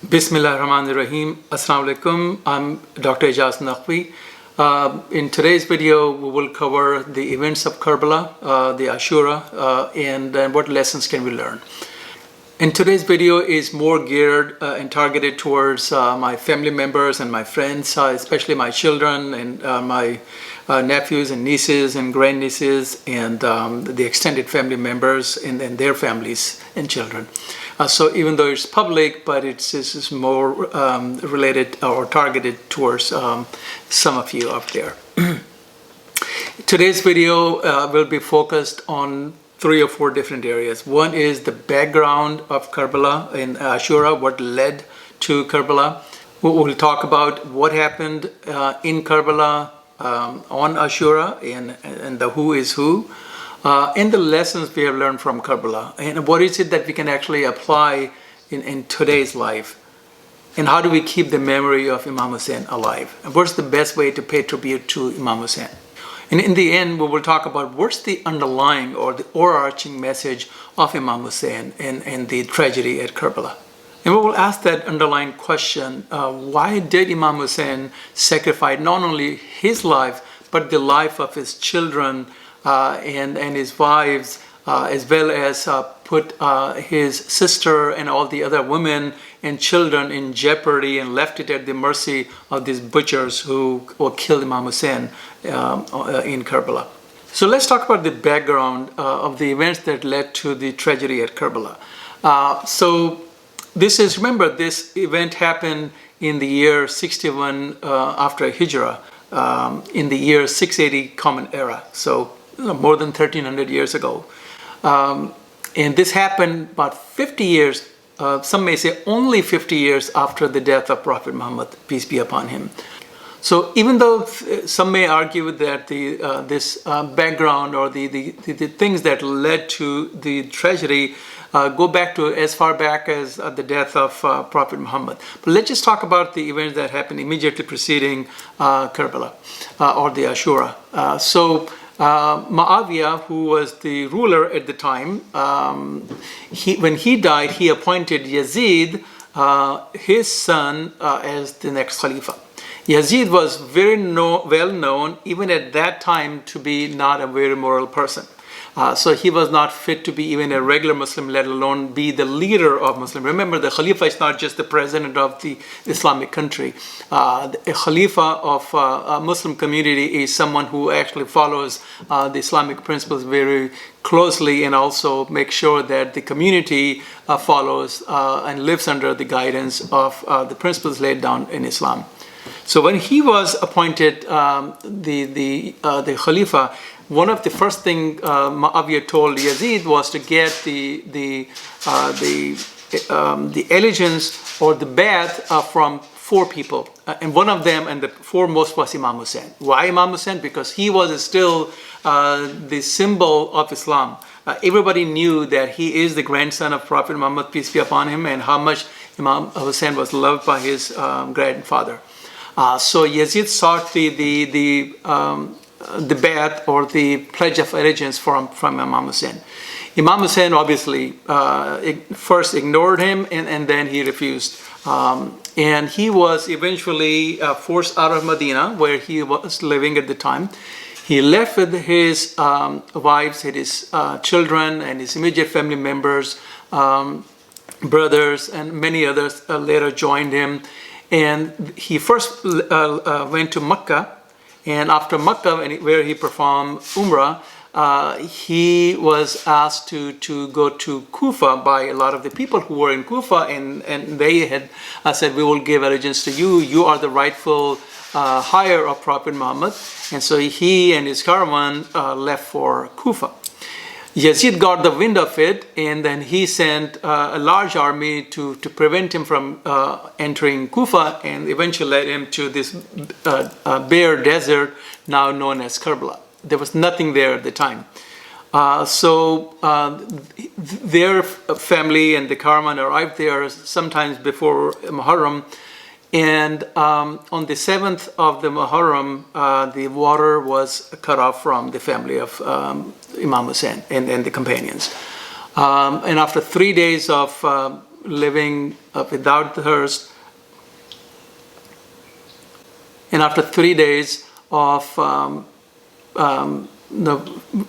Bismillah ar-Rahman ar-Rahim. Assalamu alaikum. I'm Dr. Ijaz Naqvi. In today's video, we will cover the events of Karbala, the Ashura, and what lessons can we learn. And today's video is more geared and targeted towards my family members and my friends, especially my children and my nephews and nieces and grandnieces and the extended family members and their families and children. So even though it's public, but it's more related or targeted towards some of you out there. Today's video will be focused on 3 or 4 different areas. One is the background of Karbala in Ashura, what led to Karbala. We'll talk about what happened in Karbala on Ashura and the who is who. And the lessons we have learned from Karbala, and what is it that we can actually apply in today's life, and how do we keep the memory of Imam Hussain alive, and what's the best way to pay tribute to Imam Hussain. And in the end, we will talk about what's the underlying or the overarching message of Imam Hussain and the tragedy at Karbala. And we will ask that underlying question, why did Imam Hussain sacrifice not only his life, but the life of his children and his wives, as well as put his sister and all the other women and children in jeopardy and left it at the mercy of these butchers who killed Imam Hussain in Karbala. So let's talk about the background of the events that led to the tragedy at Karbala. Remember, this event happened in the year 61 after Hijrah, in the year 680 Common Era. So more than 1300 years ago. And this happened about 50 years, some may say only 50 years after the death of Prophet Muhammad, peace be upon him. So even though some may argue that this background or the things that led to the tragedy go back to as far back as the death of Prophet Muhammad. But let's just talk about the events that happened immediately preceding Karbala or the Ashura. Muawiyah, who was the ruler at the time, when he died, he appointed Yazid, his son, as the next Khalifa. Yazid was very well known, even at that time, to be not a very moral person. So he was not fit to be even a regular Muslim, let alone be the leader of Muslim. Remember, the Khalifa is not just the president of the Islamic country. A Khalifa of a Muslim community is someone who actually follows the Islamic principles very closely and also makes sure that the community follows and lives under the guidance of the principles laid down in Islam. So when he was appointed the Khalifa, one of the first things Muawiyah told Yazid was to get the allegiance or the bay'at from 4 people, and one of them and the foremost was Imam Hussain. Why Imam Hussain? Because he was still the symbol of Islam. Everybody knew that he is the grandson of Prophet Muhammad, peace be upon him, and how much Imam Hussain was loved by his grandfather. So Yazid sought the bay'at or the pledge of allegiance from Imam Hussain. Imam Hussain obviously first ignored him and then he refused. And he was eventually forced out of Medina, where he was living at the time. He left with his wives, his children, and his immediate family members, brothers, and many others later joined him. And he first went to Mecca. And after Mecca, where he performed Umrah, he was asked to go to Kufa by a lot of the people who were in Kufa, and they had said, we will give allegiance to you. You are the rightful hire of Prophet Muhammad. And so he and his caravan left for Kufa. Yazid got the wind of it, and then he sent a large army to prevent him from entering Kufa, and eventually led him to this bare desert now known as Karbala. There was nothing there at the time. Their family and the caravan arrived there sometimes before Muharram, and on the 7th of the Muharram, the water was cut off from the family of Imam Hussain and the companions. And after 3 days of living without thirst. And after 3 days of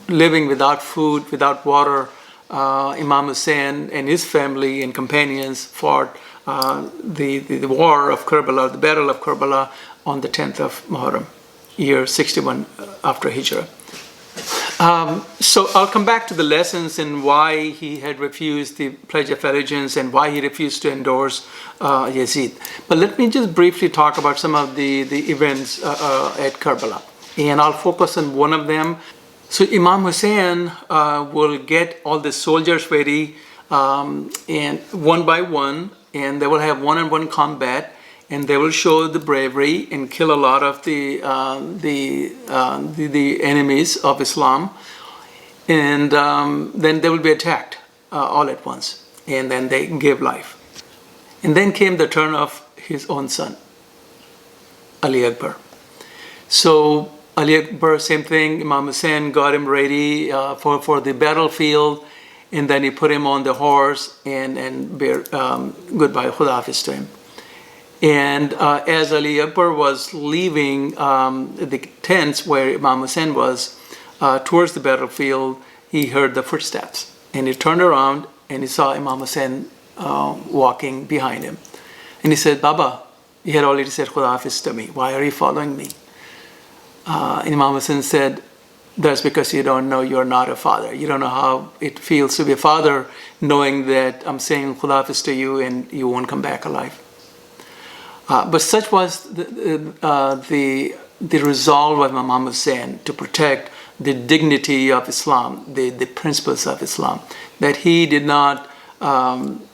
living without food, without water, Imam Hussain and his family and companions fought the war of Karbala, the battle of Karbala, on the 10th of Muharram, year 61 after Hijrah. So I'll come back to the lessons and why he had refused the Pledge of Allegiance and why he refused to endorse Yazid. But let me just briefly talk about some of the events at Karbala. And I'll focus on one of them. So Imam Hussain will get all the soldiers ready and one by one, and they will have one-on-one combat, and they will show the bravery and kill a lot of the enemies of Islam, and then they will be attacked all at once, and then they give life. And then came the turn of his own son, Ali Akbar. So Ali Akbar, same thing, Imam Hussain got him ready for the battlefield, and then he put him on the horse and bear goodbye, Khuda Hafiz to him. And as Ali Akbar was leaving the tents where Imam Hussain was towards the battlefield, he heard the footsteps. And he turned around and he saw Imam Hussain walking behind him. And he said, Baba, you had already said Khuda Hafiz to me. Why are you following me? And Imam Hussain said, that's because you don't know you're not a father. You don't know how it feels to be a father, knowing that I'm saying Khuda Hafiz to you and you won't come back alive. But such was the resolve of Imam Hussain to protect the dignity of Islam, the principles of Islam, that he did not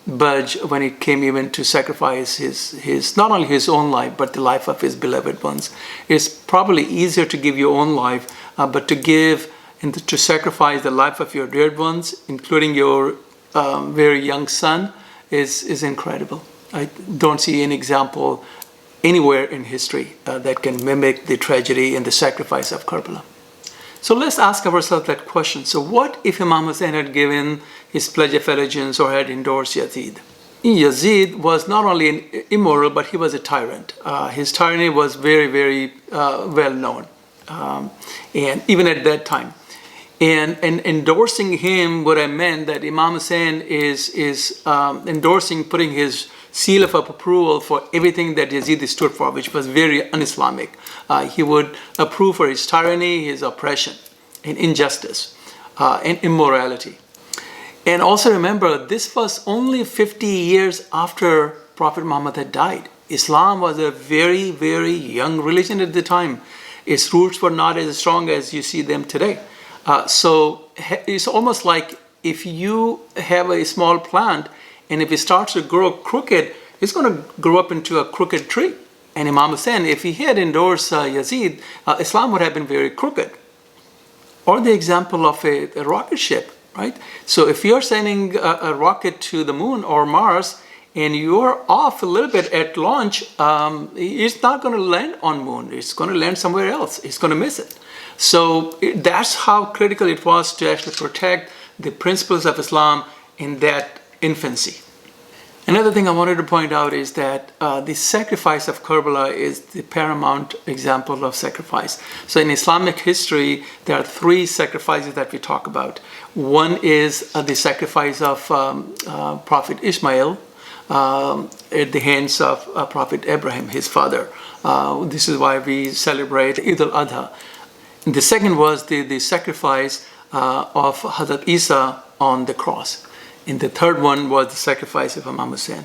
budge when it came even to sacrifice his not only his own life, but the life of his beloved ones. It's probably easier to give your own life, but to give and to sacrifice the life of your dear ones, including your very young son, is incredible. I don't see any example anywhere in history that can mimic the tragedy and the sacrifice of Karbala. So let's ask ourselves that question. So what if Imam Hussain had given his Pledge of Allegiance or had endorsed Yazid? Yazid was not only immoral, but he was a tyrant. His tyranny was very, very well known, and even at that time. And endorsing him would have meant that Imam Hussain is endorsing, putting his seal of approval for everything that Yazid stood for, which was very un-Islamic. He would approve for his tyranny, his oppression, and injustice, and immorality. And also remember, this was only 50 years after Prophet Muhammad had died. Islam was a very, very young religion at the time. Its roots were not as strong as you see them today. So it's almost like if you have a small plant and if it starts to grow crooked, it's going to grow up into a crooked tree. And Imam Hussain, if he had endorsed Yazid, Islam would have been very crooked. Or the example of a rocket ship, right? So if you're sending a rocket to the moon or Mars and you're off a little bit at launch, it's not going to land on moon. It's going to land somewhere else. It's going to miss it. So that's how critical it was to actually protect the principles of Islam in that infancy. Another thing I wanted to point out is that the sacrifice of Karbala is the paramount example of sacrifice. So in Islamic history, there are 3 sacrifices that we talk about. One is the sacrifice of Prophet Ishmael at the hands of Prophet Abraham, his father. This is why we celebrate Eid al-Adha. And the second was the sacrifice of Hazrat Isa on the cross. And the third one was the sacrifice of Imam Hussain.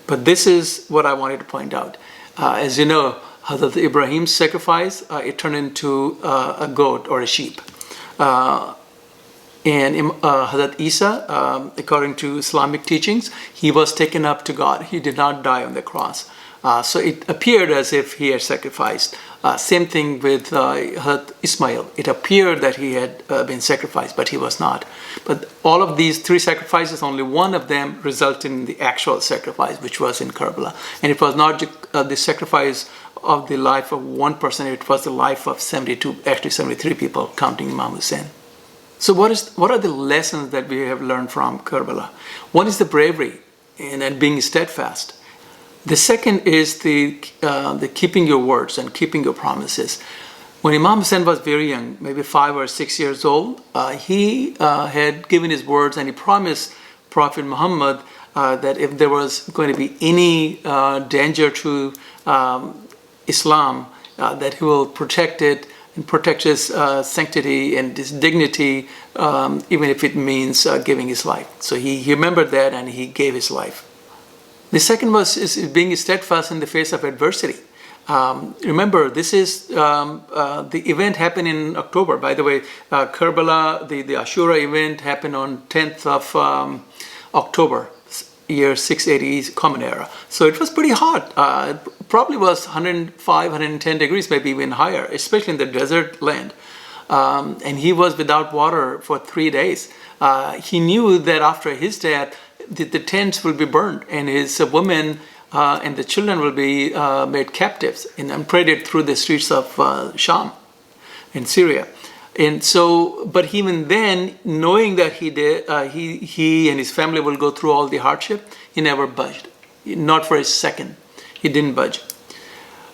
But this is what I wanted to point out. As you know, Hazrat Ibrahim's sacrifice, it turned into a goat or a sheep. And Hazrat Isa, according to Islamic teachings, he was taken up to God. He did not die on the cross. So it appeared as if he had sacrificed. Same thing with Hazrat Ismail. It appeared that he had been sacrificed, but he was not. But all of these 3 sacrifices, only one of them resulted in the actual sacrifice, which was in Karbala. And it was not the sacrifice of the life of one person, it was the life of 72, actually 73 people, counting Imam Hussain. So what are the lessons that we have learned from Karbala? One is the bravery and being steadfast. The second is the keeping your words and keeping your promises. When Imam Hussain was very young, maybe 5 or 6 years old, he had given his words and he promised Prophet Muhammad that if there was going to be any danger to Islam, that he will protect it and protect his sanctity and his dignity, even if it means giving his life. So he remembered that and he gave his life. The second is being steadfast in the face of adversity. Remember, this is the event happened in October. By the way, Karbala, the Ashura event happened on 10th of October, year 680 Common Era. So it was pretty hot. It probably was 105, 110 degrees, maybe even higher, especially in the desert land. And he was without water for 3 days. He knew that after his death, the tents will be burned and his women and the children will be made captives and paraded through the streets of Sham in Syria. And so, but even then, knowing that he and his family will go through all the hardship, he never budged, not for a second. He didn't budge.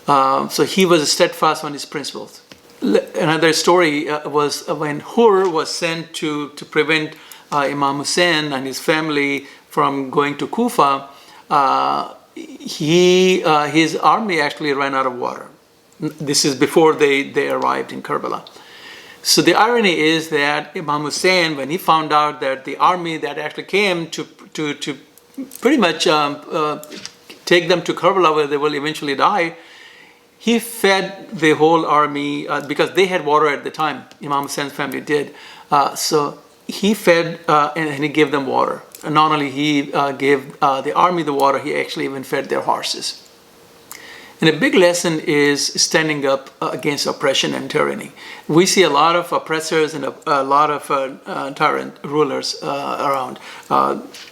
So he was steadfast on his principles. Another story was when Hur was sent to prevent Imam Hussain and his family from going to Kufa. His army actually ran out of water. This is before they arrived in Karbala. So the irony is that Imam Hussain, when he found out that the army that actually came to pretty much take them to Karbala where they will eventually die, he fed the whole army because they had water at the time. Imam Hussein's family did. So he fed and he gave them water. And not only he gave the army the water, he actually even fed their horses. And a big lesson is standing up against oppression and tyranny. We see a lot of oppressors and a lot of tyrant rulers around,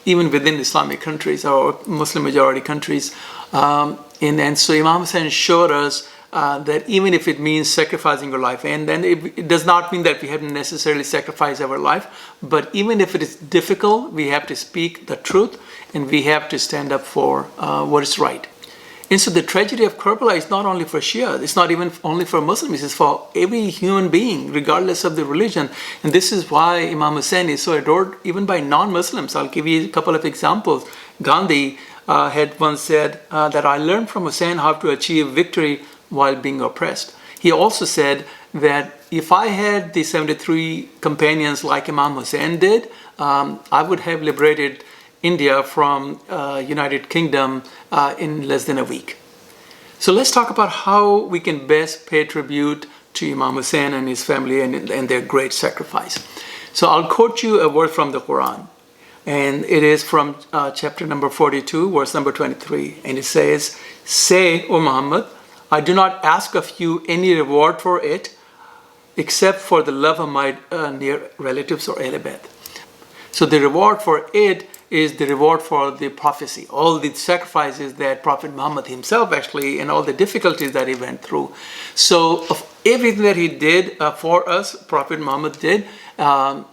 even within Islamic countries or Muslim majority countries. And so Imam Hussain showed us that even if it means sacrificing your life, and then it does not mean that we have to necessarily sacrifice our life, but even if it is difficult, we have to speak the truth and we have to stand up for what is right. And so the tragedy of Karbala is not only for Shia, it's not even only for Muslims, it's for every human being, regardless of the religion. And this is why Imam Hussain is so adored even by non-Muslims. I'll give you a couple of examples. Gandhi had once said that I learned from Hussain how to achieve victory while being oppressed. He also said that if I had the 73 companions like Imam Hussain did, I would have liberated India from United Kingdom in less than a week. So let's talk about how we can best pay tribute to Imam Hussain and his family and their great sacrifice. So I'll quote you a word from the Qur'an, and it is from chapter number 42, verse number 23, and it says, "Say, O Muhammad, I do not ask of you any reward for it, except for the love of my near relatives or Ahl Bayt." So the reward for it is the reward for the prophecy, all the sacrifices that Prophet Muhammad himself actually, and all the difficulties that he went through. So of everything that he did for us, Prophet Muhammad did,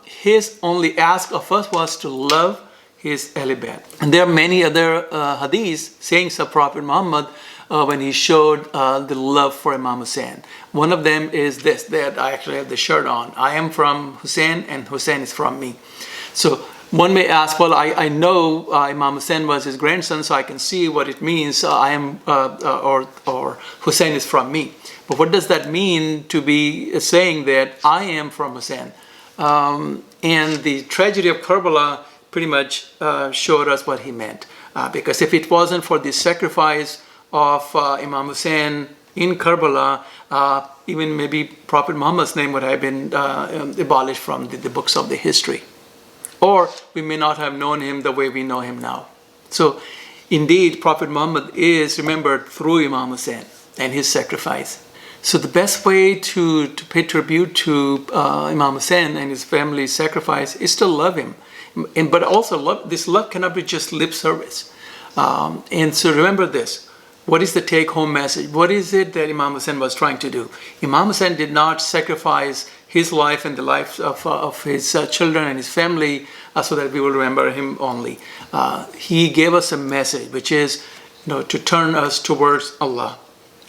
his only ask of us was to love his Ahl Bayt. And there are many other hadiths, sayings of Prophet Muhammad when he showed the love for Imam Hussain. One of them is this, that I actually have the shirt on. I am from Hussain and Hussain is from me. So one may ask, well, I know Imam Hussain was his grandson, so I can see what it means. I am, or Hussain is from me. But what does that mean to be saying that I am from Hussain? And the tragedy of Karbala pretty much showed us what he meant. Because if it wasn't for the sacrifice of Imam Hussain in Karbala, even maybe Prophet Muhammad's name would have been abolished from the books of the history. Or we may not have known him the way we know him now. So indeed, Prophet Muhammad is remembered through Imam Hussain and his sacrifice. So the best way to pay tribute to Imam Hussain and his family's sacrifice is to love him. But also, this love cannot be just lip service. And so remember this. What is the take-home message? What is it that Imam Hussain was trying to do? Imam Hussain did not sacrifice his life and the lives of his children and his family so that we will remember him only. He gave us a message, which is, to turn us towards Allah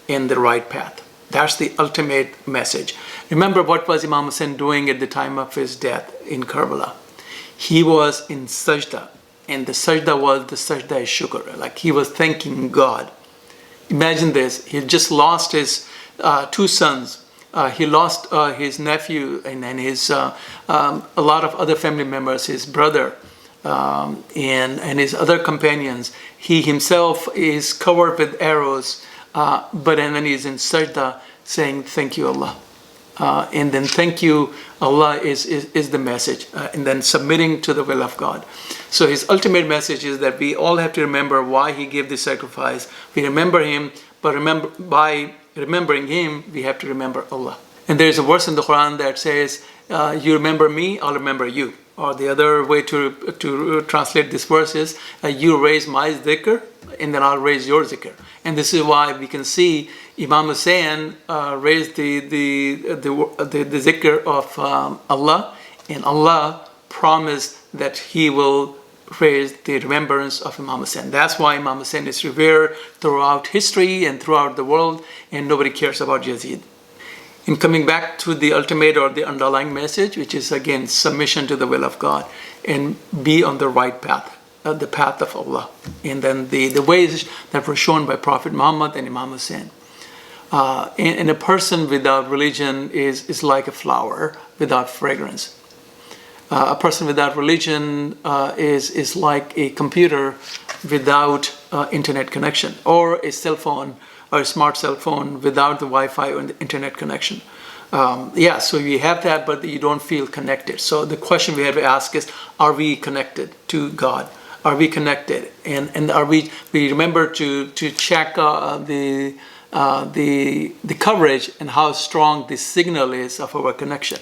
in the right path. That's the ultimate message. Remember, what was Imam Hussain doing at the time of his death in Karbala? He was in sajda, and the sajda was the sajda shukr, like he was thanking God. Imagine this, he just lost his two sons. He lost his nephew and his a lot of other family members, his brother and his other companions. He himself is covered with arrows, but then he's in sajda saying, thank you, Allah. And then thank you, Allah is the message, and then submitting to the will of God. So his ultimate message is that we all have to remember why he gave this sacrifice. We remember him, but by remembering him, we have to remember Allah. And there's a verse in the Qur'an that says, you remember me, I'll remember you. Or the other way to translate this verse is, you raise my zikr, and then I'll raise your zikr. And this is why we can see Imam Hussain raised the zikr of Allah, and Allah promised that he will raise the remembrance of Imam Hussain. That's why Imam Hussain is revered throughout history and throughout the world, and nobody cares about Yazid. In coming back to the ultimate or the underlying message, which is again submission to the will of God and be on the right path, the path of Allah. And then the ways that were shown by Prophet Muhammad and Imam Hussain. And a person without religion is like a flower without fragrance. A person without religion is like a computer without internet connection, or a cell phone or a smart cell phone without the Wi-Fi or the internet connection. So you have that, but you don't feel connected. So the question we have to ask is, are we connected to God? Are we connected? And are we remember to check the coverage and how strong the signal is of our connection.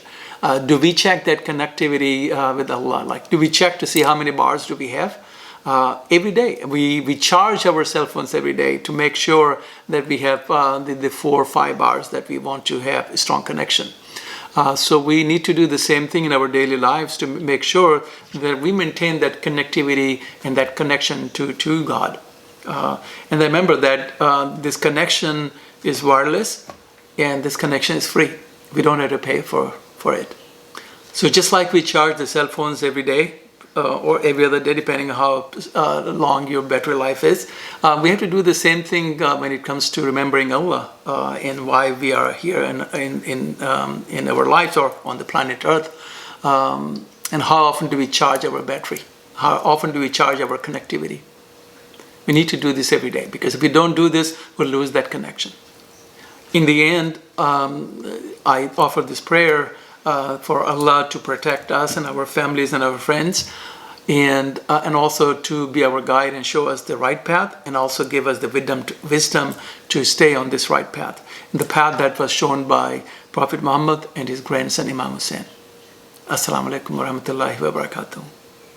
Do we check that connectivity with Allah? Like, do we check to see how many bars do we have? Every day. We charge our cell phones every day to make sure that we have the 4 or 5 bars that we want to have a strong connection. So we need to do the same thing in our daily lives to make sure that we maintain that connectivity and that connection to God. And remember that this connection is wireless and this connection is free. We don't have to pay for it. So just like we charge the cell phones every day, or every other day, depending on how long your battery life is. We have to do the same thing when it comes to remembering Allah and why we are here in our lives or on the planet Earth. And how often do we charge our battery? How often do we charge our connectivity? We need to do this every day, because if we don't do this, we'll lose that connection. In the end, I offer this prayer for Allah to protect us and our families and our friends, and also to be our guide and show us the right path, and also give us the wisdom to stay on this right path, the path that was shown by Prophet Muhammad and his grandson Imam Hussain. Assalamu alaikum wa rahmatullahi wa barakatuh.